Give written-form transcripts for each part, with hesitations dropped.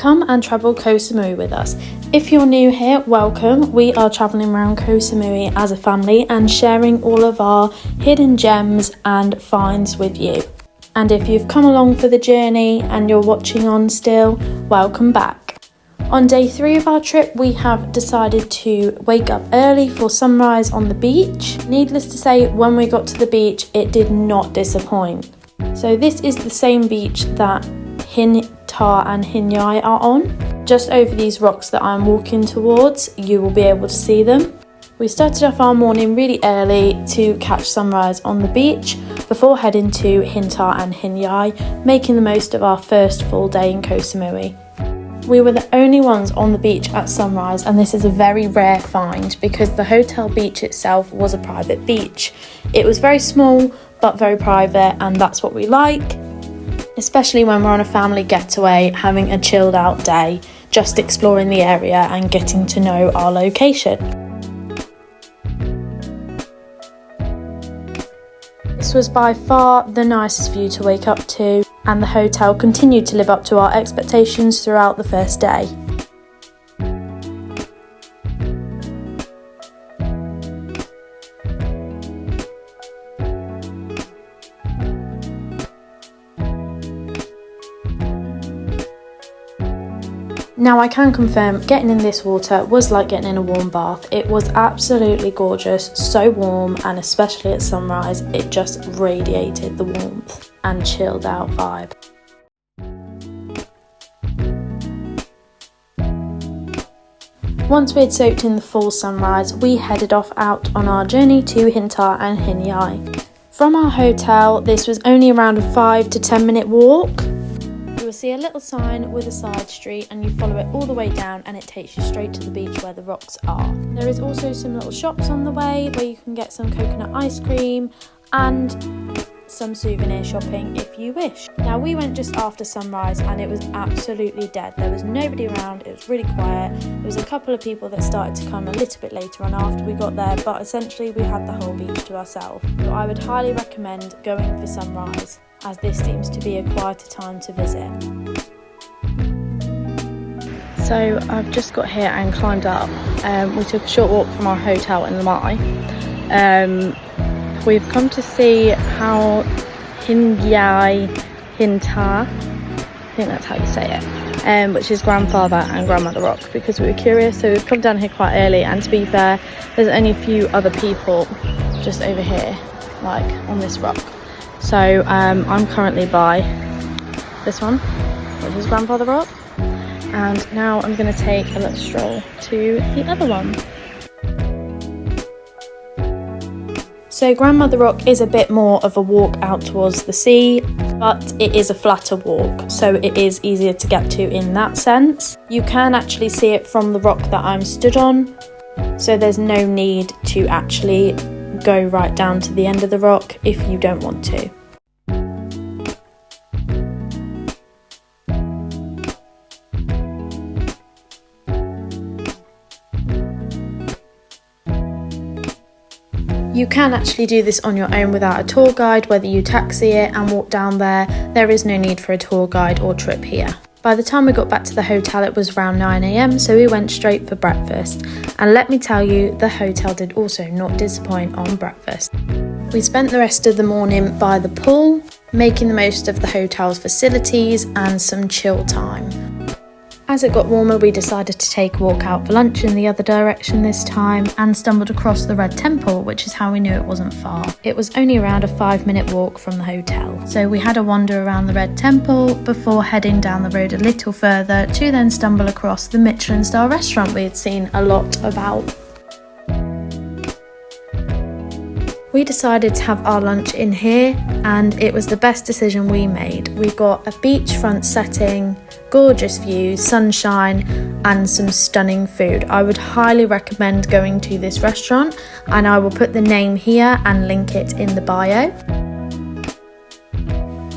Come and travel Koh Samui with us. If you're new here, welcome. We are travelling around Koh Samui as a family and sharing all of our hidden gems and finds with you. And if you've come along for the journey and you're watching on still, welcome back. On day 3 of our trip, we have decided to wake up early for sunrise on the beach. Needless to say, when we got to the beach, it did not disappoint. So this is the same beach that Hin Ta and Hin Yai are on. Just over these rocks that I'm walking towards, you will be able to see them. We started off our morning really early to catch sunrise on the beach before heading to Hin Ta and Hin Yai, making the most of our first full day in Koh Samui. We were the only ones on the beach at sunrise, and this is a very rare find because the hotel beach itself was a private beach. It was very small but very private, and that's what we like, especially when we're on a family getaway having a chilled out day, just exploring the area and getting to know our location. This was by far the nicest view to wake up to, and the hotel continued to live up to our expectations throughout the first day. Now I can confirm getting in this water was like getting in a warm bath. It was absolutely gorgeous, so warm, and especially at sunrise it just radiated the warmth and chilled out vibe. Once we had soaked in the full sunrise, we headed off out on our journey to Hin Ta and Hin Yai. From our hotel, this was only around a 5 to 10 minute walk. You will see a little sign with a side street and you follow it all the way down and it takes you straight to the beach where the rocks are. There is also some little shops on the way where you can get some coconut ice cream and some souvenir shopping if you wish. Now we went just after sunrise and it was absolutely dead. There was nobody around, it was really quiet. There was a couple of people that started to come a little bit later on after we got there, but essentially we had the whole beach to ourselves. So I would highly recommend going for sunrise, as this seems to be a quieter time to visit. So I've just got here and climbed up. We took a short walk from our hotel in Lamai. We've come to see how Hin Yai, Hin Ta, I think that's how you say it, which is grandfather and grandmother rock, because we were curious. So we've come down here quite early, and to be fair, there's only a few other people just over here, like on this rock. So I'm currently by this one, which is grandfather rock, and now I'm going to take a little stroll to the other one. So Grandmother Rock is a bit more of a walk out towards the sea, but it is a flatter walk, so it is easier to get to in that sense. You can actually see it from the rock that I'm stood on, so there's no need to actually go right down to the end of the rock if you don't want to. You can actually do this on your own without a tour guide, whether you taxi it and walk down there. There is no need for a tour guide or trip here. By the time we got back to the hotel, it was around 9 AM, so we went straight for breakfast. And let me tell you, the hotel did also not disappoint on breakfast. We spent the rest of the morning by the pool, making the most of the hotel's facilities and some chill time. As it got warmer, we decided to take a walk out for lunch in the other direction this time and stumbled across the Red Temple, which is how we knew it wasn't far. It was only around a 5-minute walk from the hotel. So we had a wander around the Red Temple before heading down the road a little further to then stumble across the Michelin star restaurant we had seen a lot about. We decided to have our lunch in here, and it was the best decision we made. We got a beachfront setting, gorgeous views, sunshine, and some stunning food. I would highly recommend going to this restaurant, and I will put the name here and link it in the bio.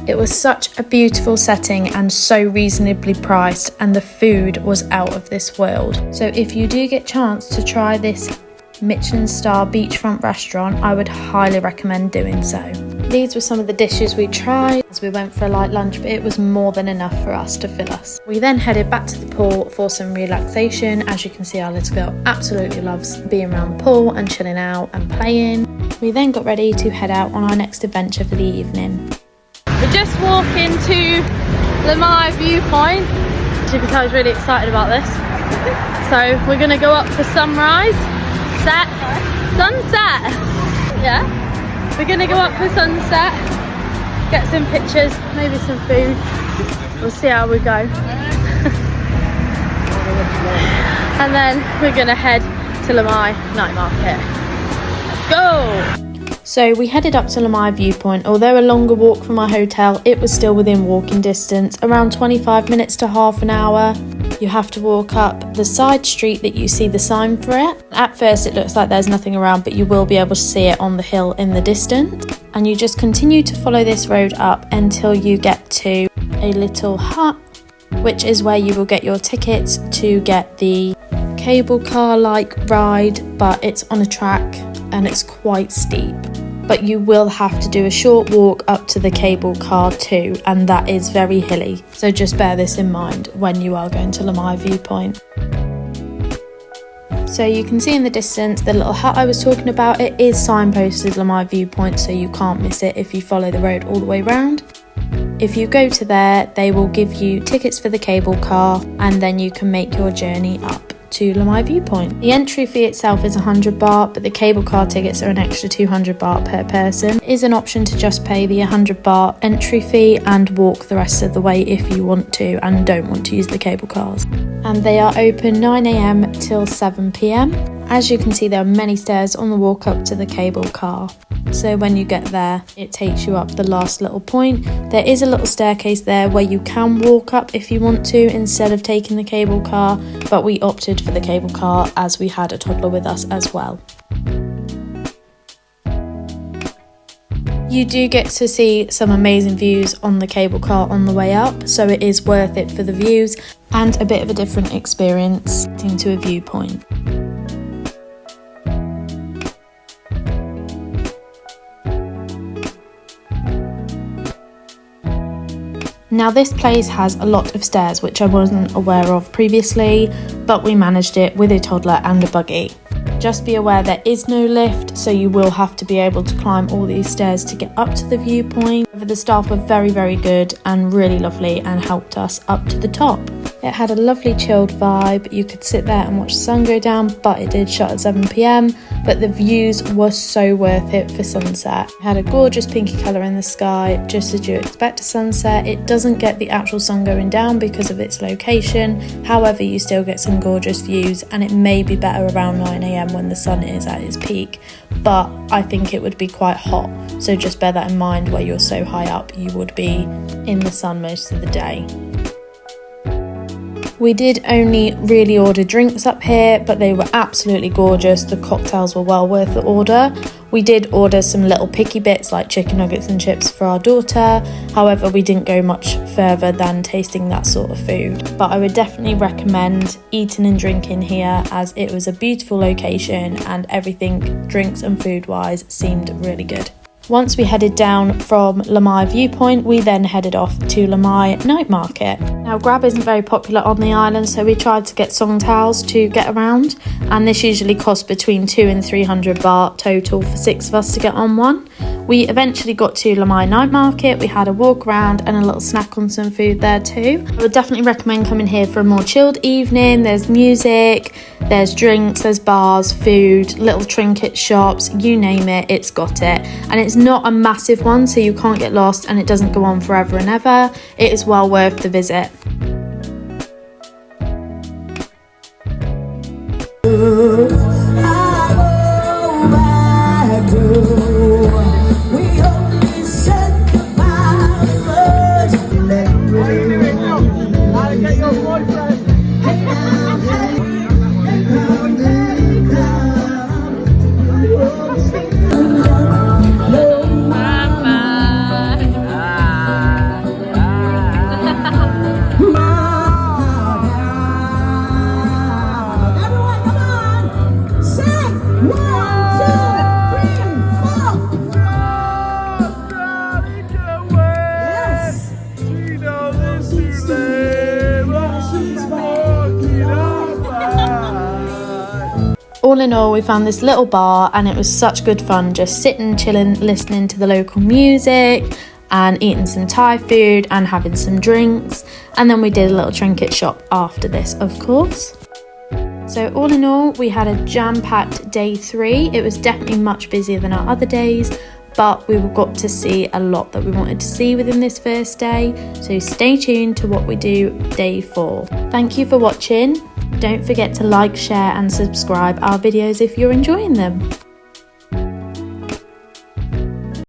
It was such a beautiful setting and so reasonably priced, and the food was out of this world. So if you do get a chance to try this Michelin star beachfront restaurant, I would highly recommend doing so. These were some of the dishes we tried as we went for a light lunch, but it was more than enough for us to fill us. We then headed back to the pool for some relaxation. As you can see, our little girl absolutely loves being around the pool and chilling out and playing. We then got ready to head out on our next adventure for the evening. We're just walking to Lamai Viewpoint. As you can tell, I was really excited about this. So we're going to go up for sunrise, sunset. Yeah. We're going to go up for sunset, get some pictures, maybe some food. We'll see how we go. And then we're going to head to Lamai Night Market. Let's go! So we headed up to Lamai Viewpoint. Although a longer walk from our hotel, it was still within walking distance, around 25 minutes to half an hour. You have to walk up the side street that you see the sign for it. At first it looks like there's nothing around, but you will be able to see it on the hill in the distance. And you just continue to follow this road up until you get to a little hut, which is where you will get your tickets to get the cable car like ride, but it's on a track and it's quite steep. But you will have to do a short walk up to the cable car too, and that is very hilly. So just bear this in mind when you are going to Lamai Viewpoint. So you can see in the distance the little hut I was talking about. It is signposted Lamai Viewpoint, so you can't miss it if you follow the road all the way around. If you go to there, they will give you tickets for the cable car, and then you can make your journey up to Lamai Viewpoint. The entry fee itself is 100 baht, but the cable car tickets are an extra 200 baht per person. It is an option to just pay the 100 baht entry fee and walk the rest of the way if you want to and don't want to use the cable cars. And they are open 9 AM till 7 PM. As you can see, there are many stairs on the walk up to the cable car. So when you get there, it takes you up the last little point. There is a little staircase there where you can walk up if you want to instead of taking the cable car, but we opted for the cable car as we had a toddler with us as well. You do get to see some amazing views on the cable car on the way up, so it is worth it for the views and a bit of a different experience into a viewpoint. Now this place has a lot of stairs, which I wasn't aware of previously, but we managed it with a toddler and a buggy. Just be aware there is no lift, so you will have to be able to climb all these stairs to get up to the viewpoint. The staff were very, very good and really lovely and helped us up to the top. It had a lovely chilled vibe. You could sit there and watch the sun go down, but it did shut at 7 PM. But the views were so worth it for sunset. It had a gorgeous pinky colour in the sky, just as you expect a sunset. It doesn't get the actual sun going down because of its location. However, you still get some gorgeous views, and it may be better around 9 AM when the sun is at its peak. But I think it would be quite hot. So just bear that in mind where you're so high up, you would be in the sun most of the day. We did only really order drinks up here, but they were absolutely gorgeous. The cocktails were well worth the order. We did order some little picky bits like chicken nuggets and chips for our daughter. However, we didn't go much further than tasting that sort of food. But I would definitely recommend eating and drinking here, as it was a beautiful location and everything drinks and food wise seemed really good. Once we headed down from Lamai Viewpoint, we then headed off to Lamai Night Market. Now, Grab isn't very popular on the island, so we tried to get song towels to get around, and this usually costs between 200 and 300 baht total for 6 of us to get on one. We eventually got to Lamai Night Market. We had a walk around and a little snack on some food there too. I would definitely recommend coming here for a more chilled evening. There's music, there's drinks, there's bars, food, little trinket shops, you name it, it's got it. And it's not a massive one, so you can't get lost, and it doesn't go on forever and ever. It is well worth the visit. all in all, we found this little bar and it was such good fun, just sitting, chilling, listening to the local music and eating some Thai food and having some drinks. And then we did a little trinket shop after this, of course. So all in all, we had a jam-packed day 3. It was definitely much busier than our other days, but we got to see a lot that we wanted to see within this first day. So stay tuned to what we do day 4. Thank you for watching. Don't forget to like, share and subscribe our videos if you're enjoying them.